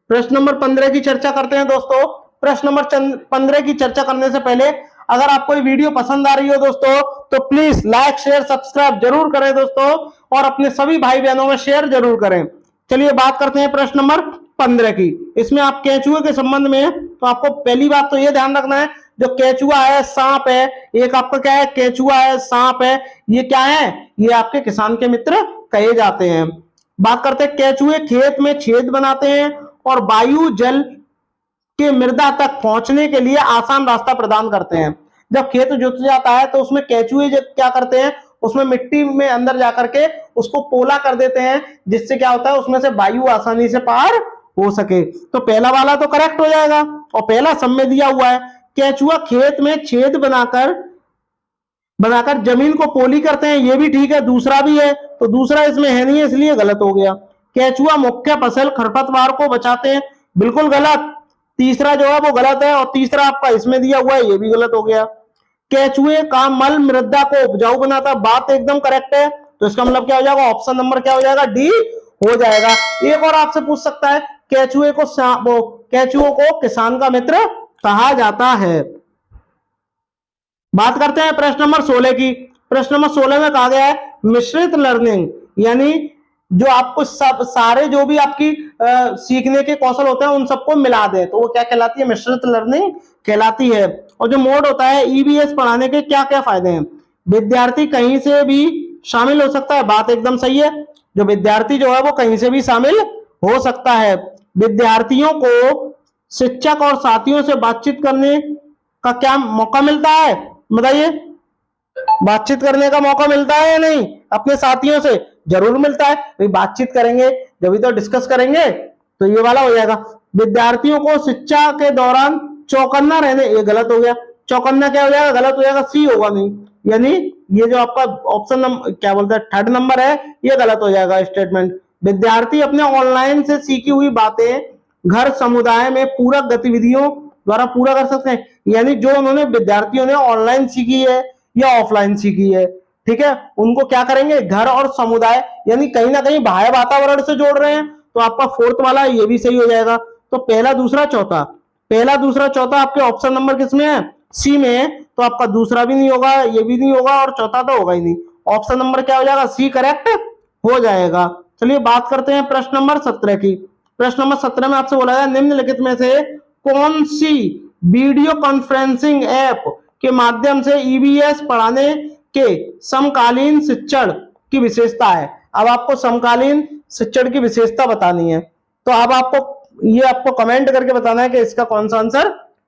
Speaker 1: प्रश्न नंबर 15 की चर्चा करते हैं दोस्तों। प्रश्न नंबर 15 की चर्चा करने से पहले अगर आपको ये वीडियो पसंद आ रही हो दोस्तों तो प्लीज लाइक शेयर सब्सक्राइब जरूर करें दोस्तों, और अपने सभी भाई बहनों में शेयर जरूर करें। चलिए बात करते हैं प्रश्न नंबर 15 की। इसमें आप केंचुए के संबंध में, तो आपको पहली बात तो ये ध्यान रखना है, जो केंचुआ है सांप है, एक आपका क्या है केंचुआ है सांप है, ये क्या है, ये आपके किसान के मित्र कहे जाते हैं। बात करते हैं केंचुए खेत में छेद बनाते हैं और वायु जल के मृदा तक पहुंचने के लिए आसान रास्ता प्रदान करते हैं। जब खेत जुत जाता है तो उसमें केंचुए क्या करते हैं, उसमें मिट्टी में अंदर जाकर के उसको पोला कर देते हैं, जिससे क्या होता है उसमें से वायु आसानी से पार हो सके। तो पहला वाला तो करेक्ट हो जाएगा, और पहला सब में दिया हुआ है केंचुआ खेत में छेद बनाकर जमीन को पोली करते हैं, ये भी ठीक है, दूसरा भी है, तो दूसरा इसमें है नहीं है इसलिए गलत हो गया। केंचुआ मुख्य फसल खरपतवार को बचाते हैं, बिल्कुल गलत, तीसरा जो है वो गलत है, और तीसरा आपका इसमें दिया हुआ है ये भी गलत हो गया। केंचुए का मल मृदा को उपजाऊ बनाता, बात एकदम करेक्ट है, तो इसका मतलब क्या हो जाएगा, ऑप्शन नंबर क्या हो जाएगा, डी हो जाएगा। एक और आपसे पूछ सकता है, केंचुए को किसान का मित्र कहा जाता है। बात करते हैं प्रश्न नंबर 16 की। प्रश्न नंबर 16 में कहा गया है मिश्रित लर्निंग, यानी जो आपको सब सारे जो भी आपकी सीखने के कौशल होते हैं उन सबको मिला दे तो वो क्या कहलाती है, मिश्रित लर्निंग कहलाती है। और जो मोड होता है ईवीएस पढ़ाने के क्या क्या फायदे हैं, विद्यार्थी कहीं से भी शामिल हो सकता है, बात एकदम सही है, जो विद्यार्थी जो है वो कहीं से भी शामिल हो सकता है। विद्यार्थियों को शिक्षक और साथियों से बातचीत करने का क्या मौका मिलता है, बताइए, बातचीत करने का मौका मिलता है या नहीं, अपने साथियों से जरूर मिलता है, भाई बातचीत करेंगे जब भी तो डिस्कस करेंगे, तो ये वाला हो जाएगा। विद्यार्थियों को शिक्षा के दौरान चौकन्ना रहने, ये गलत हो गया, चौकन्ना क्या हो जाएगा, गलत हो जाएगा, सी होगा नहीं, यानी ये जो आपका ऑप्शन नंबर क्या बोलते हैं थर्ड नंबर है ये गलत हो जाएगा स्टेटमेंट। विद्यार्थी अपने ऑनलाइन से सीखी हुई बातें घर समुदाय में पूरक गतिविधियों द्वारा पूरा कर सकते हैं, यानी जो उन्होंने विद्यार्थियों ने ऑनलाइन सीखी है या ऑफलाइन सीखी है, ठीक है, उनको क्या करेंगे घर और समुदाय यानी कहीं ना कहीं बाह्य वातावरण से जोड़ रहे हैं, तो आपका फोर्थ वाला ये भी सही हो जाएगा। तो पहला दूसरा चौथा, पहला दूसरा चौथा आपके ऑप्शन नंबर किसमें है, सी में है, तो आपका दूसरा भी नहीं होगा, ये भी नहीं होगा, और चौथा तो होगा ही नहीं, ऑप्शन नंबर क्या हो जाएगा, सी करेक्ट हो जाएगा। चलिए बात करते हैं प्रश्न नंबर 17 की। प्रश्न नंबर 17 में आपसे बोला गया निम्नलिखित में से कौन सी वीडियो कॉन्फ्रेंसिंग ऐप के माध्यम से ईवीएस पढ़ाने के समकालीन शिक्षण की विशेषता है। अब आपको समकालीन शिक्षण की विशेषता बतानी है, तो अब आपको कमेंट करके बताना है कि इसका कौन सा आंसर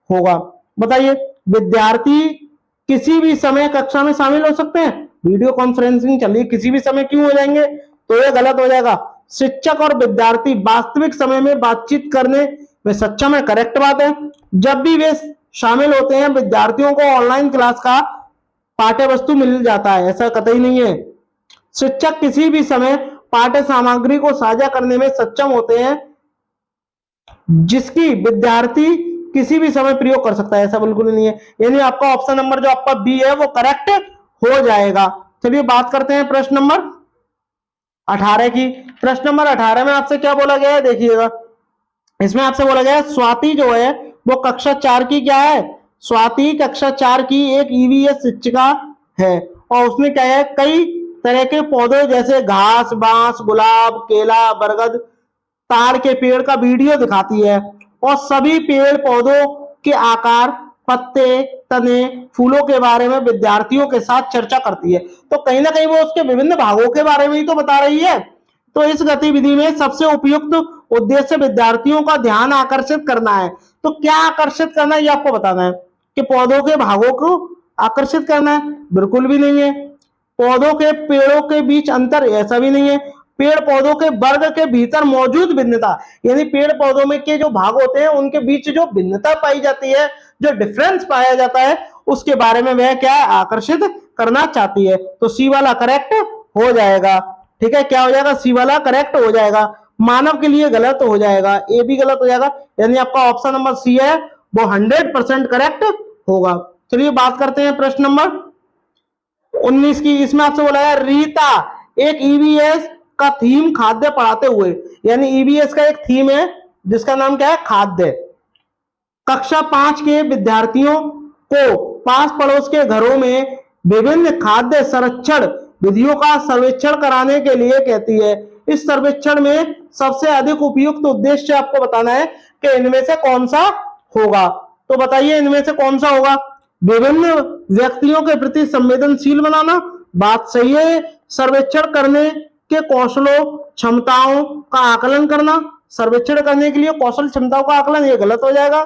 Speaker 1: होगा, बताइए। विद्यार्थी किसी भी समय कक्षा में शामिल हो सकते हैं, वीडियो कॉन्फ्रेंसिंग चलिए किसी भी समय क्यों हो जाएंगे, तो ये गलत हो जाएगा। शिक्षक और विद्यार्थी वास्तविक समय में बातचीत करने में सक्षम है, करेक्ट बात है। जब भी वे शामिल होते हैं विद्यार्थियों को ऑनलाइन क्लास का पाठ्य वस्तु मिल जाता है, ऐसा कतई नहीं है। शिक्षक किसी भी समय पाठ्य सामग्री को साझा करने में सक्षम होते हैं जिसकी विद्यार्थी किसी भी समय प्रयोग कर सकता है, ऐसा बिल्कुल नहीं है, यानी आपका ऑप्शन नंबर जो आपका बी है वो करेक्ट हो जाएगा। चलिए बात करते हैं प्रश्न नंबर 18 की। प्रश्न नंबर 18 में आपसे क्या बोला गया है, देखिएगा, इसमें आपसे बोला गया है स्वाति जो है वो कक्षा 4 की क्या है, स्वाति कक्षा 4 की एक ईवीएस शिक्षिका है, और उसने क्या है कई तरह के पौधे जैसे घास बांस गुलाब केला बरगद ताड़ के पेड़ का वीडियो दिखाती है, और सभी पेड़ पौधों के आकार पत्ते तने फूलों के बारे में विद्यार्थियों के साथ चर्चा करती है। तो कहीं ना कहीं वो उसके विभिन्न भागों के बारे में ही तो बता रही है। तो इस गतिविधि में सबसे उपयुक्त उद्देश्य विद्यार्थियों का ध्यान आकर्षित करना है। तो क्या आकर्षित करना है ये आपको बताना है, कि पौधों के भागों को आकर्षित करना है, बिल्कुल भी नहीं है। पौधों के पेड़ों के बीच अंतर, ऐसा भी नहीं है। पेड़ पौधों के वर्ग के भीतर मौजूद भिन्नता, यानी पेड़ पौधों में के जो भाग होते हैं उनके बीच जो भिन्नता पाई जाती है, जो डिफरेंस पाया जाता है, उसके बारे में वह क्या है आकर्षित करना चाहती है। तो सी वाला करेक्ट हो जाएगा, ठीक है, क्या हो जाएगा, सी वाला करेक्ट हो जाएगा। मानव के लिए गलत हो जाएगा, ए भी गलत हो जाएगा, यानी आपका ऑप्शन नंबर सी है वो 100% करेक्ट होगा। चलिए बात करते हैं प्रश्न नंबर 19 की। इसमें आपसे बोला है रीता एक ईवीएस का थीम खाद्य पढ़ाते हुए, यानी ईवीएस का एक थीम है जिसका नाम क्या है, खाद्य। कक्षा 5 के विद्यार्थियों को पास पड़ोस के घरों में विभिन्न खाद्य संरक्षण विधियों का सर्वेक्षण कराने के लिए कहती है। इस सर्वेक्षण में सबसे अधिक उपयुक्त उद्देश्य आपको बताना है कि इनमें से कौन सा होगा। तो बताइए इनमें से कौन सा होगा। विभिन्न व्यक्तियों के प्रति संवेदनशील बनाना, बात सही है। सर्वेक्षण करने के कौशलों क्षमताओं का आकलन करना, सर्वेक्षण करने के लिए कौशल क्षमताओं का आकलन, ये गलत हो जाएगा।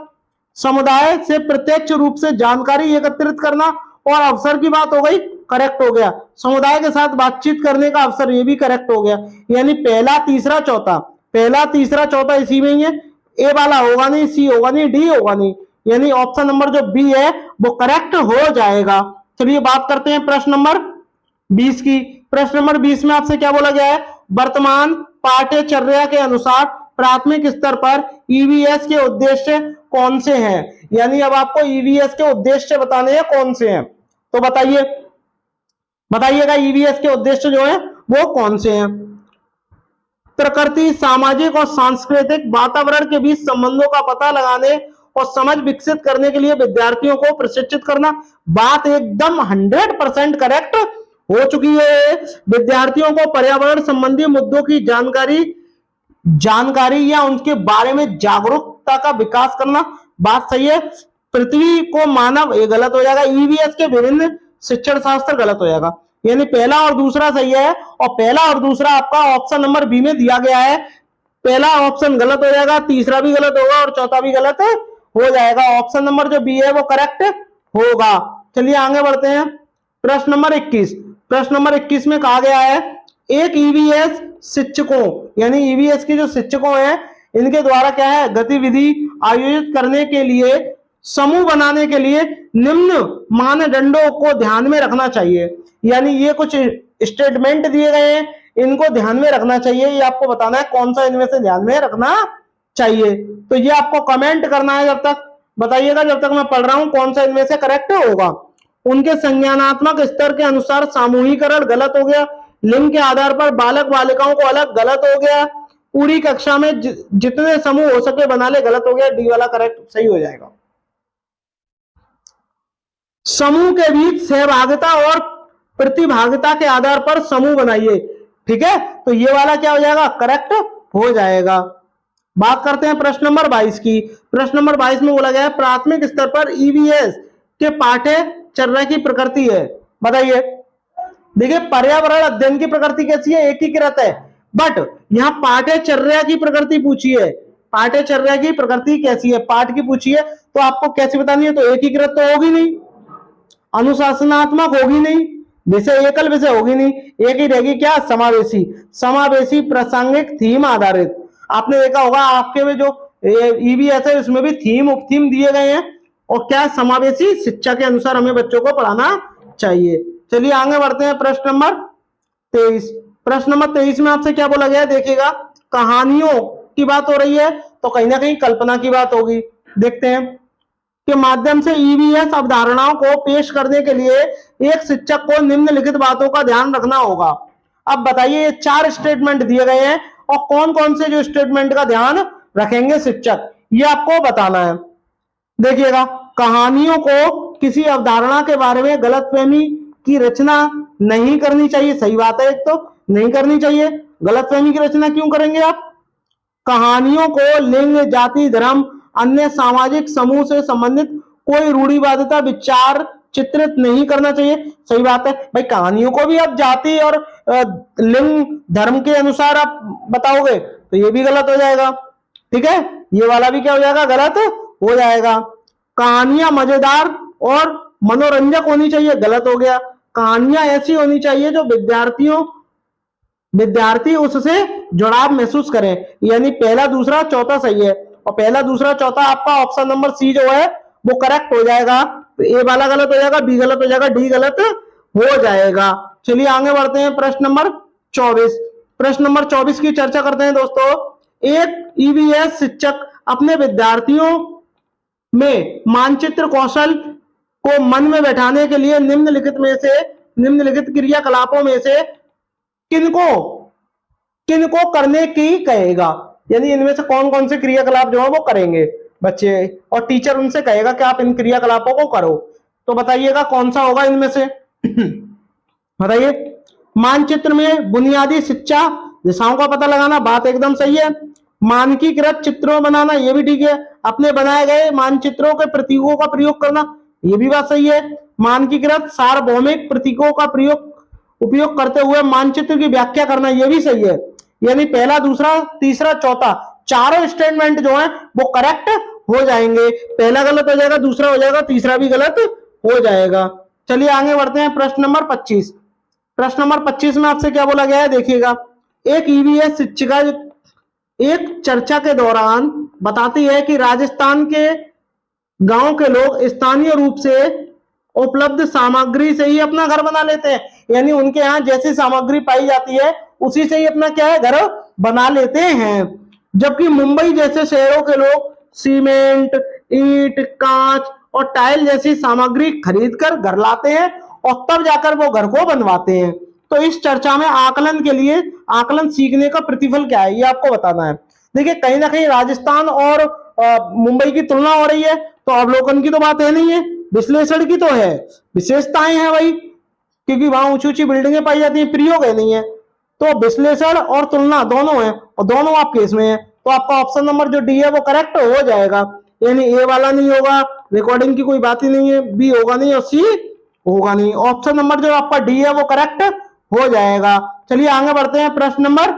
Speaker 1: समुदाय से प्रत्यक्ष रूप से जानकारी एकत्रित करना और अवसर की बात हो गई, करेक्ट हो गया। समुदाय के साथ बातचीत करने का अवसर, ये भी करेक्ट हो गया। यानी पहला तीसरा चौथा, पहला तीसरा चौथा इसी में ही है। ए वाला होगा नहीं, सी होगा नहीं, डी होगा नहीं, यानी ऑप्शन नंबर जो बी है वो करेक्ट हो जाएगा। चलिए बात करते हैं प्रश्न नंबर 20 की। प्रश्न नंबर 20 में आपसे क्या बोला गया है, वर्तमान पाठ्यचर्या के अनुसार प्राथमिक स्तर पर ईवीएस के उद्देश्य कौन से हैं। यानी अब आपको ईवीएस के उद्देश्य बताने हैं कौन से हैं। तो बताइएगा ईवीएस के उद्देश्य जो है वो कौन से हैं। प्रकृति, सामाजिक और सांस्कृतिक वातावरण के बीच संबंधों का पता लगाने और समझ विकसित करने के लिए विद्यार्थियों को प्रशिक्षित करना। बात एकदम 100% करेक्ट हो चुकी है। विद्यार्थियों को पर्यावरण संबंधी मुद्दों की जानकारी या उनके बारे में जागरूकता का विकास करना, बात सही है। पृथ्वी को मानव, ये गलत हो जाएगा। ईवीएस के विभिन्न शिक्षण शास्त्र, गलत हो जाएगा। यानी पहला और दूसरा सही है और पहला और दूसरा आपका ऑप्शन नंबर बी में दिया गया है। पहला ऑप्शन गलत हो जाएगा, तीसरा भी गलत होगा और चौथा भी गलत हो जाएगा। ऑप्शन नंबर जो बी है वो करेक्ट होगा। चलिए आगे बढ़ते हैं। प्रश्न नंबर 21। प्रश्न नंबर 21 में कहा गया है, एक ईवीएस शिक्षकों, यानी ईवीएस के जो शिक्षकों हैं इनके द्वारा क्या है, गतिविधि आयोजित करने के लिए, समूह बनाने के लिए निम्न मानदंडों को ध्यान में रखना चाहिए। यानी ये कुछ स्टेटमेंट दिए गए हैं, इनको ध्यान में रखना चाहिए। ये आपको बताना है कौन सा इनमें से ध्यान में रखना चाहिए। तो ये आपको कमेंट करना है, जब तक बताइएगा, जब तक मैं पढ़ रहा हूं कौन सा इनमें से करेक्ट होगा। उनके संज्ञानात्मक स्तर के अनुसार सामूहिकरण, गलत हो गया। लिंग के आधार पर बालक बालिकाओं को अलग, गलत हो गया। पूरी कक्षा में जितने समूह हो सके बना ले, गलत हो गया। डी वाला करेक्ट सही हो जाएगा। समूह के बीच सहभागिता और प्रतिभागिता के आधार पर समूह बनाइए, ठीक है। तो ये वाला क्या हो जाएगा, करेक्ट हो जाएगा। बात करते हैं प्रश्न नंबर 22 की। प्रश्न नंबर 22 में बोला गया है, प्राथमिक स्तर पर ईवीएस के पाठ्यचर्या की प्रकृति है। बताइए। देखिए पर्यावरण अध्ययन की प्रकृति कैसी है, एकीकृत है, बट यहां पाठ्यचर्या की प्रकृति पूछी है। पाठ्यचर्या की प्रकृति कैसी है, पाठ की पूछी है, तो आपको कैसे बतानी है। तो एकीकृत तो होगी नहीं, अनुशासनात्मक होगी नहीं, विषय एकल विषय होगी नहीं, एक ही रहेगी क्या, समावेशी। समावेशी, प्रासंगिक, थीम आधारित। आपने देखा होगा आपके में जो ईवीएस है उसमें भी थीम उपथीम दिए गए हैं, और क्या, समावेशी शिक्षा के अनुसार हमें बच्चों को पढ़ाना चाहिए। चलिए आगे बढ़ते हैं। प्रश्न नंबर 23। प्रश्न नंबर 23 में आपसे क्या बोला गया है, देखिएगा। कहानियों की बात हो रही है, तो कहीं ना कहीं कल्पना की बात होगी। देखते हैं। के माध्यम से ईवीएस अवधारणाओं को पेश करने के लिए एक शिक्षक को निम्नलिखित बातों का ध्यान रखना होगा। अब बताइए, ये 4 स्टेटमेंट दिए गए हैं और कौन कौन से जो स्टेटमेंट का ध्यान रखेंगे शिक्षक, ये आपको बताना है। देखिएगा, कहानियों को किसी अवधारणा के बारे में गलतफहमी की रचना नहीं करनी चाहिए। सही बात है, एक तो नहीं करनी चाहिए। गलतफहमी की रचना क्यों करेंगे आप। कहानियों को लिंग, जाति, धर्म, अन्य सामाजिक समूह से संबंधित कोई रूढ़िवादिता विचार चित्रित नहीं करना चाहिए। सही बात है भाई, कहानियों को भी आप जाति और लिंग, धर्म के अनुसार आप बताओगे तो ये भी गलत हो जाएगा, ठीक है। ये वाला भी क्या हो जाएगा, गलत हो जाएगा। कहानियां मजेदार और मनोरंजक होनी चाहिए, गलत हो गया। कहानियां ऐसी होनी चाहिए जो विद्यार्थी उससे जुड़ाव महसूस करें। यानी पहला दूसरा चौथा सही है, और पहला दूसरा चौथा आपका ऑप्शन नंबर सी जो है वो करेक्ट हो जाएगा। तो ए वाला गलत हो जाएगा, बी गलत हो जाएगा, डी गलत हो जाएगा। चलिए आगे बढ़ते हैं। प्रश्न नंबर 24। प्रश्न नंबर 24 की चर्चा करते हैं दोस्तों। एक ईवीएस शिक्षक अपने विद्यार्थियों में मानचित्र कौशल को मन में बैठाने के लिए निम्नलिखित क्रियाकलापों में से किनको करने की कहेगा। यानी इनमें से कौन कौन से क्रियाकलाप जो है वो करेंगे बच्चे, और टीचर उनसे कहेगा कि आप इन क्रियाकलापों को करो। तो बताइएगा कौन सा होगा इनमें से। बताइए। मानचित्र में बुनियादी शिक्षा दिशाओं का पता लगाना, बात एकदम सही है। मानकीकृत चित्रों बनाना, ये भी ठीक है। अपने बनाए गए मानचित्रों के प्रतीकों का प्रयोग करना, ये भी बात सही है। मानकीकृत सार्वभौमिक प्रतीकों का उपयोग करते हुए मानचित्र की व्याख्या करना, ये भी सही है। यानी पहला, दूसरा, तीसरा, चौथा, चारों स्टेटमेंट जो है वो करेक्ट हो जाएंगे। पहला गलत हो जाएगा, दूसरा हो जाएगा, तीसरा भी गलत हो जाएगा। चलिए आगे बढ़ते हैं। प्रश्न नंबर 25। प्रश्न नंबर 25 में आपसे क्या बोला गया है, देखिएगा। एक ईवीएस शिक्षिका एक चर्चा के दौरान बताती है कि राजस्थान के गांव के लोग स्थानीय रूप से उपलब्ध सामग्री से ही अपना घर बना लेते हैं। यानी उनके यहाँ जैसी सामग्री पाई जाती है उसी से ही अपना क्या है, घर बना लेते हैं। जबकि मुंबई जैसे शहरों के लोग सीमेंट, ईंट, कांच और टाइल जैसी सामग्री खरीद कर घर लाते हैं और तब जाकर वो घर को बनवाते हैं। तो इस चर्चा में आकलन सीखने का प्रतिफल क्या है, ये आपको बताना है। देखिए, कहीं ना कहीं राजस्थान और मुंबई की तुलना हो रही है, तो अवलोकन की तो बात है नहीं है, विश्लेषण की तो है। विशेषताएं हैं भाई, क्योंकि वहां ऊंची ऊंची बिल्डिंगें पाई जाती हैं, प्रयोग है नहीं है। तो विश्लेषण और तुलना दोनों है, और दोनों आपके इसमें है। तो आपका ऑप्शन नंबर जो डी है वो करेक्ट हो जाएगा। यानी ए वाला नहीं होगा, रिकॉर्डिंग की कोई बात ही नहीं है, बी होगा नहीं और सी होगा नहीं। ऑप्शन नंबर जो आपका डी है वो करेक्ट हो जाएगा। चलिए आगे बढ़ते हैं। प्रश्न नंबर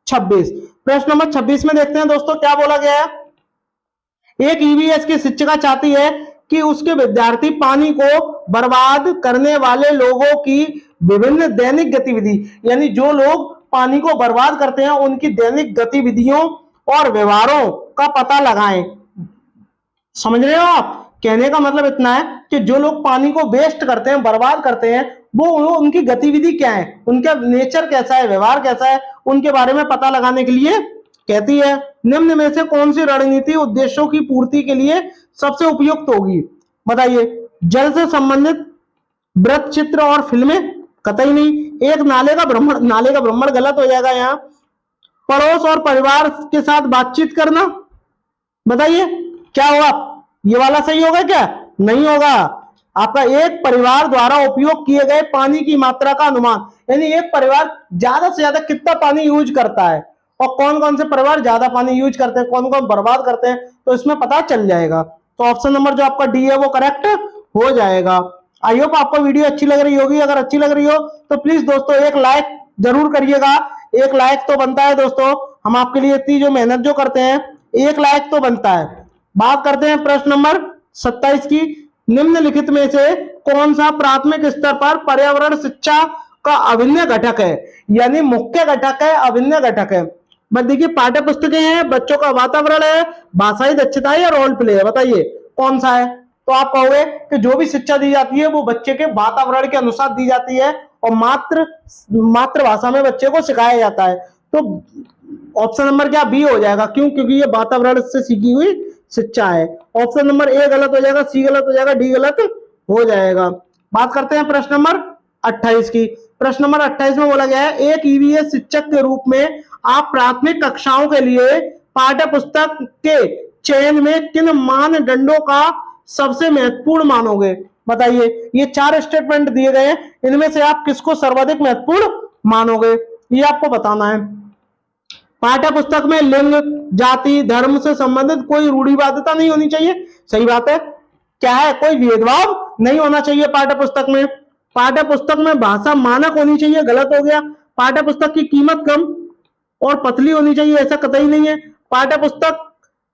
Speaker 1: 26। प्रश्न नंबर 26 में देखते हैं दोस्तों क्या बोला गया है। एक ईवीएस की शिक्षिका चाहती है कि उसके विद्यार्थी पानी को बर्बाद करने वाले लोगों की विभिन्न दैनिक गतिविधि, यानी जो लोग पानी को बर्बाद करते हैं उनकी दैनिक गतिविधियों और व्यवहारों का पता लगाएं। समझ रहे हो आप? कहने का मतलब इतना है कि जो लोग पानी को वेस्ट करते हैं, बर्बाद करते हैं, वो उनकी गतिविधि क्या है, उनका नेचर कैसा है, व्यवहार कैसा है, उनके बारे में पता लगाने के लिए कहती है। निम्न में से कौन सी रणनीति उद्देश्यों की पूर्ति के लिए सबसे उपयुक्त होगी? बताइए। जल से संबंधित वृत्त चित्र और फिल्में, कतई नहीं। एक नाले का भ्रमण गलत हो जाएगा यहाँ। पड़ोस और परिवार के साथ बातचीत करना, बताइए क्या होगा? ये वाला सही होगा क्या? नहीं होगा। आपका एक परिवार द्वारा उपयोग किए गए पानी की मात्रा का अनुमान, यानी एक परिवार ज्यादा से ज्यादा कितना पानी यूज करता है और कौन कौन से परिवार ज्यादा पानी यूज करते हैं, कौन कौन बर्बाद करते हैं, तो इसमें पता चल जाएगा। तो ऑप्शन नंबर जो आपका डी है वो करेक्ट हो जाएगा। आई होप आपको वीडियो अच्छी लग रही होगी। अगर अच्छी लग रही हो तो प्लीज दोस्तों एक लाइक जरूर करिएगा। एक लाइक तो बनता है दोस्तों, हम आपके लिए इतनी जो मेहनत जो करते हैं, एक लाइक तो बनता है। बात करते हैं प्रश्न नंबर 27 की। निम्नलिखित में से कौन सा प्राथमिक स्तर पर पर्यावरण शिक्षा का अभिन्न घटक है, यानी मुख्य घटक है, अभिन्न घटक है? बस देखिए, पाठ्य पुस्तकें हैं, बच्चों का वातावरण है, भाषाई दक्षता है या रोल प्ले है? बताइए कौन सा है? तो आप कहोगे कि जो भी शिक्षा दी जाती है वो बच्चे के वातावरण के अनुसार दी जाती है और मातृभाषा में बच्चे को सिखाया जाता है। तो ऑप्शन नंबर क्या बी हो जाएगा? क्यों? क्योंकि ये वातावरण से सीखी हुई शिक्षा है। ऑप्शन नंबर ए गलत हो जाएगा, सी गलत हो जाएगा, डी गलत हो जाएगा। बात करते हैं प्रश्न नंबर 28 की। प्रश्न नंबर 28 में बोला गया है, एक ईवीएस शिक्षक के रूप में आप प्राथमिक कक्षाओं के लिए पाठ्य पुस्तक के चयन में किन मानदंडों का सबसे महत्वपूर्ण मानोगे? बताइए। ये 4 स्टेटमेंट दिए गए हैं, इनमें से आप किसको सर्वाधिक महत्वपूर्ण मानोगे, ये आपको बताना है। पाठ्य पुस्तक में लिंग, जाति, धर्म से संबंधित कोई रूढ़िवादिता नहीं होनी चाहिए। सही बात है। क्या है? कोई भेदभाव नहीं होना चाहिए पाठ्य पुस्तक में। पाठ्य पुस्तक में भाषा मानक होनी चाहिए, गलत हो गया। पाठ्य पुस्तक की कीमत कम और पतली होनी चाहिए, ऐसा कतई नहीं है। पाठ्य पुस्तक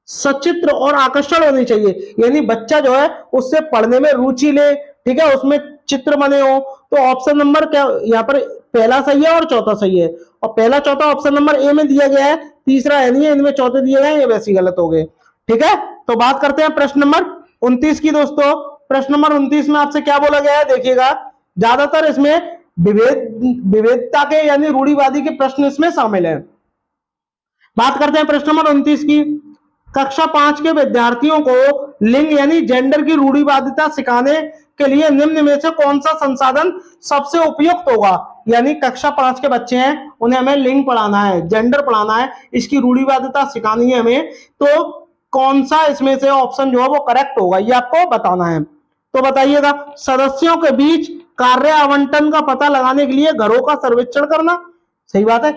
Speaker 1: सचित्र और आकर्षण होनी चाहिए, यानी बच्चा जो है उससे पढ़ने में रुचि ले, ठीक है, उसमें चित्र बने हो। तो ऑप्शन नंबर क्या यहाँ पर पहला सही है और चौथा सही है, और पहला चौथा ऑप्शन नंबर ए में दिया गया है, तीसरा है नहीं है, इनमें चौथे दिए गए, ये वैसे गलत हो गए। ठीक है, तो बात करते हैं प्रश्न नंबर 29 की दोस्तों। प्रश्न नंबर 29 में आपसे क्या बोला गया है, देखिएगा। ज्यादातर इसमें विविधता के यानी रूढ़िवादी के प्रश्न इसमें शामिल है। बात करते हैं प्रश्न नंबर 29 की। कक्षा 5 के विद्यार्थियों को लिंग यानी जेंडर की रूढ़िवादिता सिखाने के लिए निम्न में से कौन सा संसाधन सबसे उपयुक्त होगा? यानी कक्षा 5 के बच्चे हैं, उन्हें हमें लिंग पढ़ाना है, जेंडर पढ़ाना है, इसकी रूढ़िवादिता सिखानी है हमें, तो कौन सा इसमें से ऑप्शन जो है वो करेक्ट होगा, ये आपको बताना है। तो बताइएगा, सदस्यों के बीच कार्य आवंटन का पता लगाने के लिए घरों का सर्वेक्षण करना, सही बात है।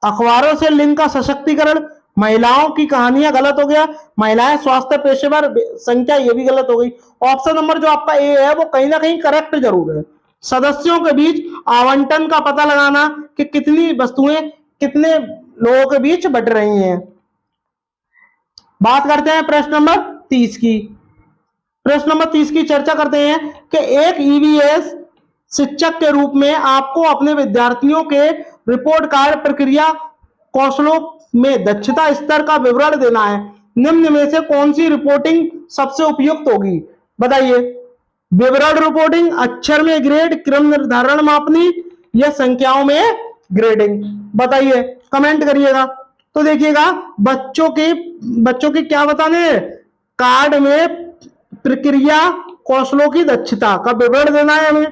Speaker 1: अखबारों से लिंग का सशक्तिकरण, महिलाओं की कहानियां गलत हो गया, महिलाएं स्वास्थ्य पेशेवर संख्या ये भी गलत हो गई। ऑप्शन नंबर जो आपका ए है वो कहीं ना कहीं करेक्ट जरूर है। सदस्यों के बीच आवंटन का पता लगाना कि कितनी वस्तुएं कितने लोगों के बीच बट रही हैं। बात करते हैं प्रश्न नंबर 30 की। प्रश्न नंबर 30 की चर्चा करते हैं कि एक ईवीएस शिक्षक के रूप में आपको अपने विद्यार्थियों के रिपोर्ट कार्ड प्रक्रिया कौशलों में दक्षता स्तर का विवरण देना है। निम्न में से कौन सी रिपोर्टिंग सबसे उपयुक्त होगी? बताइए। विवरण रिपोर्टिंग, अक्षर में ग्रेड, क्रम निर्धारण मापनी या संख्याओं में ग्रेडिंग? बताइए, कमेंट करिएगा। तो देखिएगा, बच्चों के क्या बताने हैं? कार्ड में प्रक्रिया कौशलों की दक्षता का विवरण देना है हमें।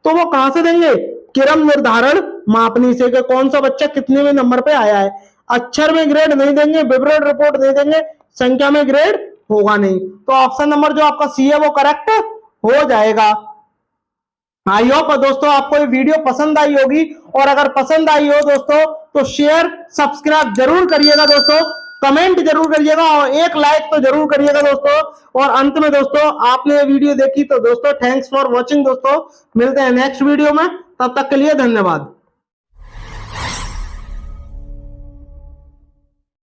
Speaker 1: तो वो कहां से देंगे? क्रम निर्धारण मापनी से, कि कौन सा बच्चा कितने में नंबर पे आया है। अक्षर में ग्रेड नहीं देंगे, विवरण रिपोर्ट नहीं देंगे, संख्या में ग्रेड होगा नहीं। तो ऑप्शन नंबर जो आपका सी है वो करेक्ट हो जाएगा। आई होप दोस्तों आपको ये वीडियो पसंद आई होगी, और अगर पसंद आई हो दोस्तों तो शेयर सब्सक्राइब जरूर करिएगा दोस्तों, कमेंट जरूर करिएगा और एक लाइक तो जरूर करिएगा दोस्तों। और अंत में दोस्तों, आपने ये वीडियो देखी तो दोस्तों थैंक्स फॉर वॉचिंग दोस्तों। मिलते हैं नेक्स्ट वीडियो में, तब तक के लिए धन्यवाद।